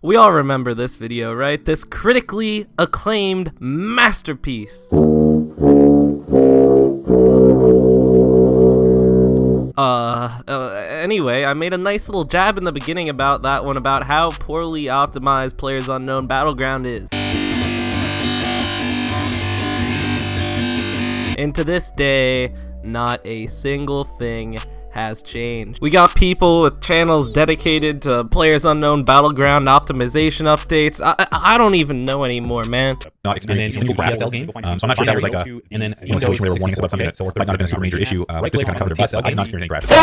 We all remember this video, right? This critically acclaimed masterpiece. Anyway, I made a nice little jab in the beginning about that one, about how poorly optimized PlayerUnknown Battleground is. And to this day, not a single thing has changed. We got people with channels dedicated to PlayerUnknown Battleground optimization updates. I don't even know anymore, man. Not experienced a single PSL game, so I'm not sure that was like a, and then a situation where they were warning us about something that might not have been a super major issue, just to kind of cover their butts. I did not experience any graphics.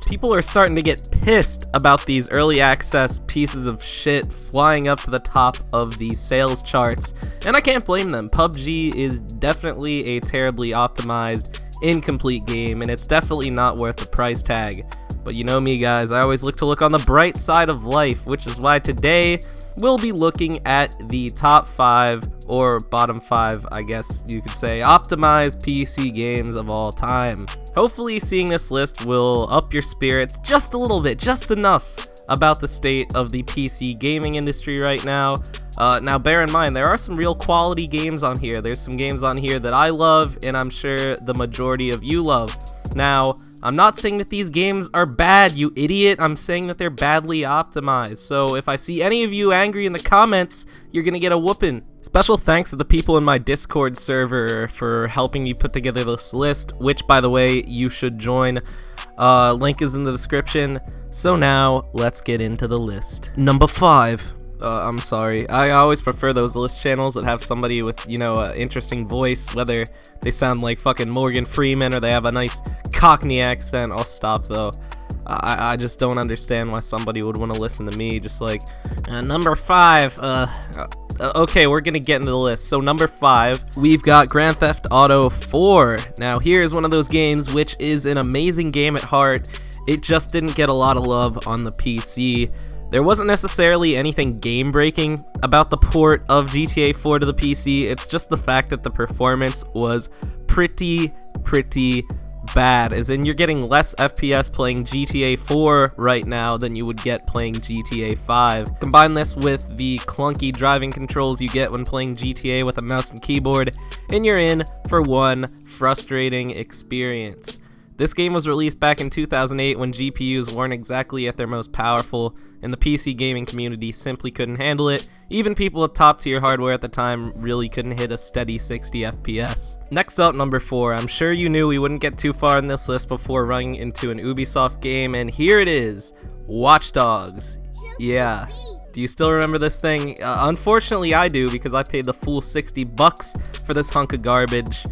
People are starting to get pissed about these early access pieces of shit flying up to the top of the sales charts, and I can't blame them. PUBG is definitely a terribly optimized, incomplete game, and it's definitely not worth the price tag. But you know me, guys, I always look on the bright side of life, which is why today we'll be looking at the top 5, or bottom 5, I guess you could say, optimized PC games of all time. Hopefully seeing this list will up your spirits just a little bit, just enough, about the state of the PC gaming industry right now. Now bear in mind, there are some real quality games on here. There's some games on here that I love, and I'm sure the majority of you love. Now, I'm not saying that these games are bad, you idiot. I'm saying that they're badly optimized. So if I see any of you angry in the comments, you're gonna get a whooping. Special thanks to the people in my Discord server for helping me put together this list, which, by the way, you should join. Link is in the description. So now, let's get into the list. Number 5. I'm sorry. I always prefer those list channels that have somebody with, you know, an interesting voice, whether they sound like fucking Morgan Freeman or they have a nice Cockney accent. I'll stop, though. I just don't understand why somebody would want to listen to me just like, number 5, okay, we're gonna get into the list. So number 5, we've got Grand Theft Auto 4. Now here's one of those games which is an amazing game at heart. It just didn't get a lot of love on the PC. There wasn't necessarily anything game-breaking about the port of GTA 4 to the PC. It's just the fact that the performance was pretty bad, as in you're getting less FPS playing GTA 4 right now than you would get playing GTA 5. Combine this with the clunky driving controls you get when playing GTA with a mouse and keyboard, and you're in for one frustrating experience. This game was released back in 2008 when GPUs weren't exactly at their most powerful, and the PC gaming community simply couldn't handle it. Even people with top tier hardware at the time really couldn't hit a steady 60 FPS. Next up, number 4. I'm sure you knew we wouldn't get too far in this list before running into an Ubisoft game, and here it is, Watch Dogs. Yeah. Do you still remember this thing? Unfortunately, I do, because I paid the full $60 for this hunk of garbage.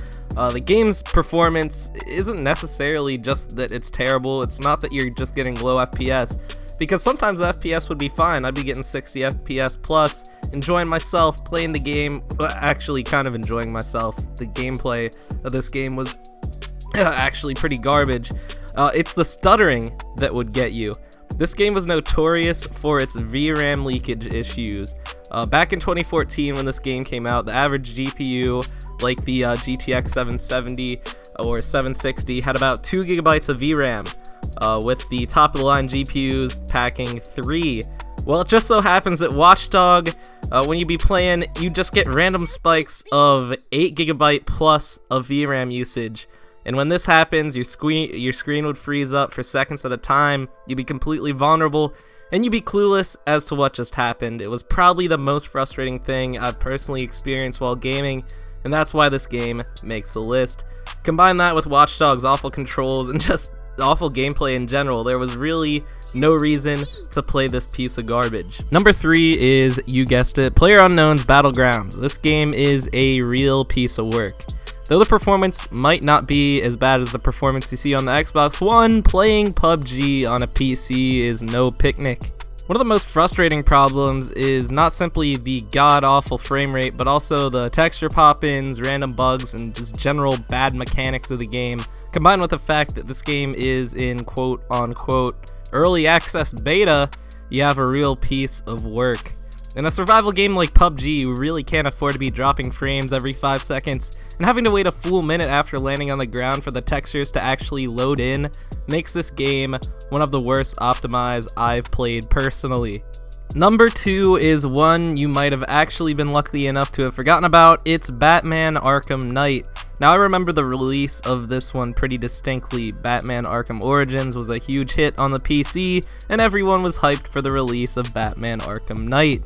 The game's performance isn't necessarily just that it's terrible. It's not that you're just getting low FPS, because sometimes the FPS would be fine. I'd be getting 60 FPS plus, enjoying myself, playing the game, actually kind of enjoying myself. The gameplay of this game was actually pretty garbage. It's the stuttering that would get you. This game was notorious for its VRAM leakage issues. Back in 2014 when this game came out, the average GPU, like the GTX 770 or 760, had about 2 gigabytes of VRAM, with the top of the line GPUs packing 3. Well, it just so happens that Watch Dogs, when you be playing, you just get random spikes of 8 gigabyte plus of VRAM usage. And when this happens, your screen would freeze up for seconds at a time, you'd be completely vulnerable, and you'd be clueless as to what just happened. It was probably the most frustrating thing I've personally experienced while gaming, and that's why this game makes the list. Combine that with Watch Dogs' awful controls and just awful gameplay in general, there was really no reason to play this piece of garbage. Number 3 is, you guessed it, PlayerUnknown's Battlegrounds. This game is a real piece of work. Though the performance might not be as bad as the performance you see on the Xbox One, playing PUBG on a PC is no picnic. One of the most frustrating problems is not simply the god-awful frame rate, but also the texture pop-ins, random bugs, and just general bad mechanics of the game, combined with the fact that this game is in quote-unquote early access beta. You have a real piece of work. In a survival game like PUBG, you really can't afford to be dropping frames every 5 seconds, and having to wait a full minute after landing on the ground for the textures to actually load in makes this game one of the worst optimized I've played personally. Number 2 is one you might have actually been lucky enough to have forgotten about. It's Batman Arkham Knight. Now, I remember the release of this one pretty distinctly. Batman Arkham Origins was a huge hit on the PC, and everyone was hyped for the release of Batman Arkham Knight.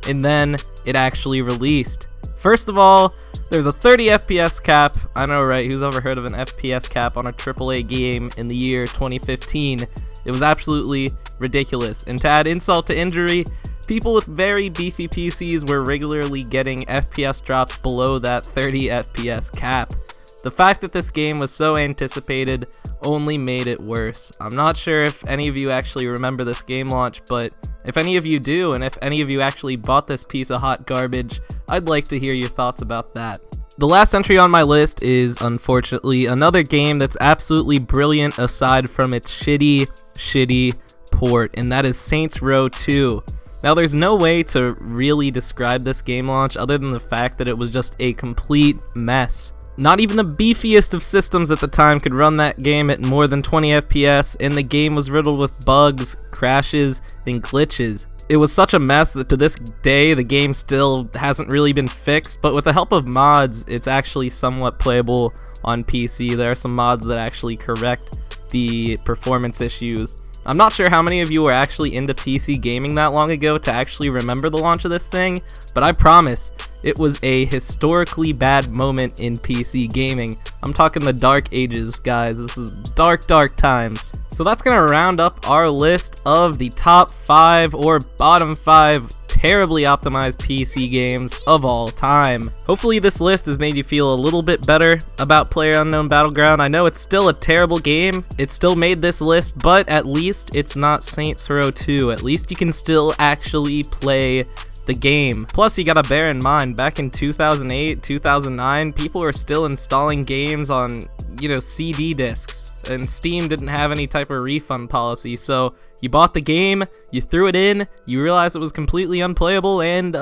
And then it actually released. First of all, there's a 30 FPS cap. I know, right? Who's ever heard of an FPS cap on a AAA game in the year 2015? It was absolutely ridiculous. And to add insult to injury, people with very beefy PCs were regularly getting FPS drops below that 30 FPS cap. The fact that this game was so anticipated only made it worse. I'm not sure if any of you actually remember this game launch, but if any of you do, and if any of you actually bought this piece of hot garbage, I'd like to hear your thoughts about that. The last entry on my list is, unfortunately, another game that's absolutely brilliant aside from its shitty port, and that is Saints Row 2. Now, there's no way to really describe this game launch other than the fact that it was just a complete mess. Not even the beefiest of systems at the time could run that game at more than 20 FPS, and the game was riddled with bugs, crashes, and glitches. It was such a mess that to this day, the game still hasn't really been fixed, but with the help of mods, it's actually somewhat playable on PC. There are some mods that actually correct the performance issues. I'm not sure how many of you were actually into PC gaming that long ago to actually remember the launch of this thing, but I promise, it was a historically bad moment in PC gaming. I'm talking the dark ages, guys. This is dark times. So that's gonna round up our list of the top 5 or bottom 5 terribly optimized PC games of all time. Hopefully this list has made you feel a little bit better about PlayerUnknown Battleground. I know it's still a terrible game. It still made this list, but at least it's not Saints Row 2. At least you can still actually play the game. Plus, you gotta bear in mind, back in 2008, 2009, people were still installing games on, CD discs, and Steam didn't have any type of refund policy, so you bought the game, you threw it in, you realized it was completely unplayable, and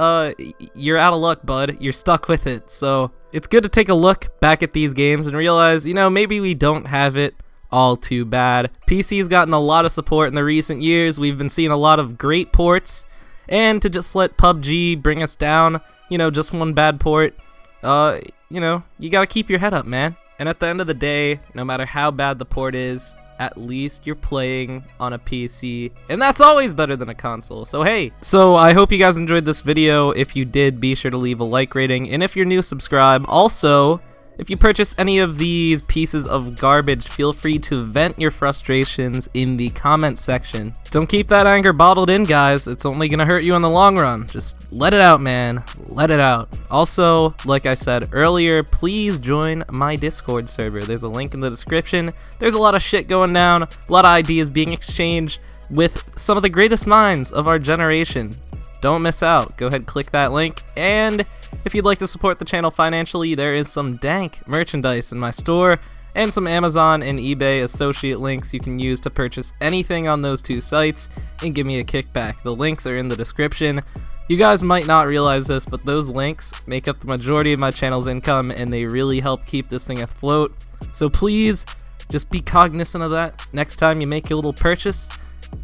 you're out of luck, bud. You're stuck with it. So it's good to take a look back at these games and realize, maybe we don't have it all too bad. PC's gotten a lot of support in the recent years. We've been seeing a lot of great ports, and to just let PUBG bring us down, just one bad port, you gotta keep your head up, man. And at the end of the day, no matter how bad the port is, at least you're playing on a PC, and that's always better than a console. So hey, I hope you guys enjoyed this video. If you did, be sure to leave a like rating, and if you're new, subscribe. Also, if you purchase any of these pieces of garbage, feel free to vent your frustrations in the comment section. Don't keep that anger bottled in, guys. It's only gonna hurt you in the long run. Just let it out, man. Let it out. Also, like I said earlier, please join my Discord server. There's a link in the description. There's a lot of shit going down, a lot of ideas being exchanged with some of the greatest minds of our generation. Don't miss out. Go ahead, click that link, and if you'd like to support the channel financially, there is some dank merchandise in my store and some Amazon and eBay associate links you can use to purchase anything on those two sites and give me a kickback. The links are in the description. You guys might not realize this, but those links make up the majority of my channel's income, and they really help keep this thing afloat. So please, just be cognizant of that. Next time you make your little purchase,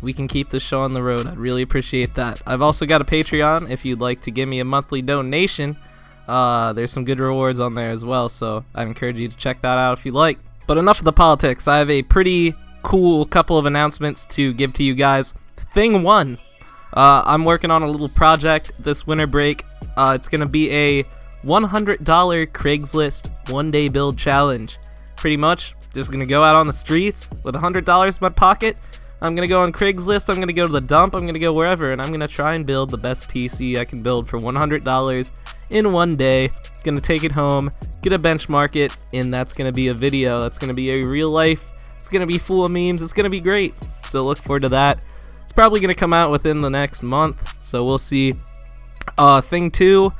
we can keep this show on the road. I'd really appreciate that. I've also got a Patreon if you'd like to give me a monthly donation. There's some good rewards on there as well, so I encourage you to check that out if you like. But enough of the politics. I have a pretty cool couple of announcements to give to you guys. Thing one, I'm working on a little project this winter break. It's going to be a $100 Craigslist one-day build challenge. Pretty much just going to go out on the streets with $100 in my pocket. I'm going to go on Craigslist, I'm going to go to the dump, I'm going to go wherever, and I'm going to try and build the best PC I can build for $100 in one day. Going to take it home, get a benchmark it, and that's going to be a video. That's going to be a real life. It's going to be full of memes. It's going to be great. So look forward to that. It's probably going to come out within the next month, so we'll see. Thing two,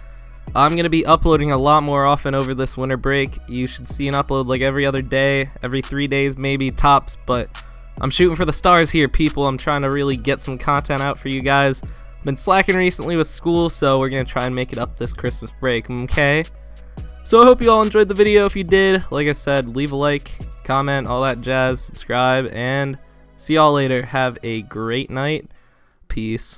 I'm going to be uploading a lot more often over this winter break. You should see an upload like every other day, every 3 days maybe tops, but I'm shooting for the stars here, people. I'm trying to really get some content out for you guys. Been slacking recently with school, so we're gonna try and make it up this Christmas break, okay? So I hope you all enjoyed the video. If you did, like I said, leave a like, comment, all that jazz, subscribe, and see y'all later. Have a great night. Peace.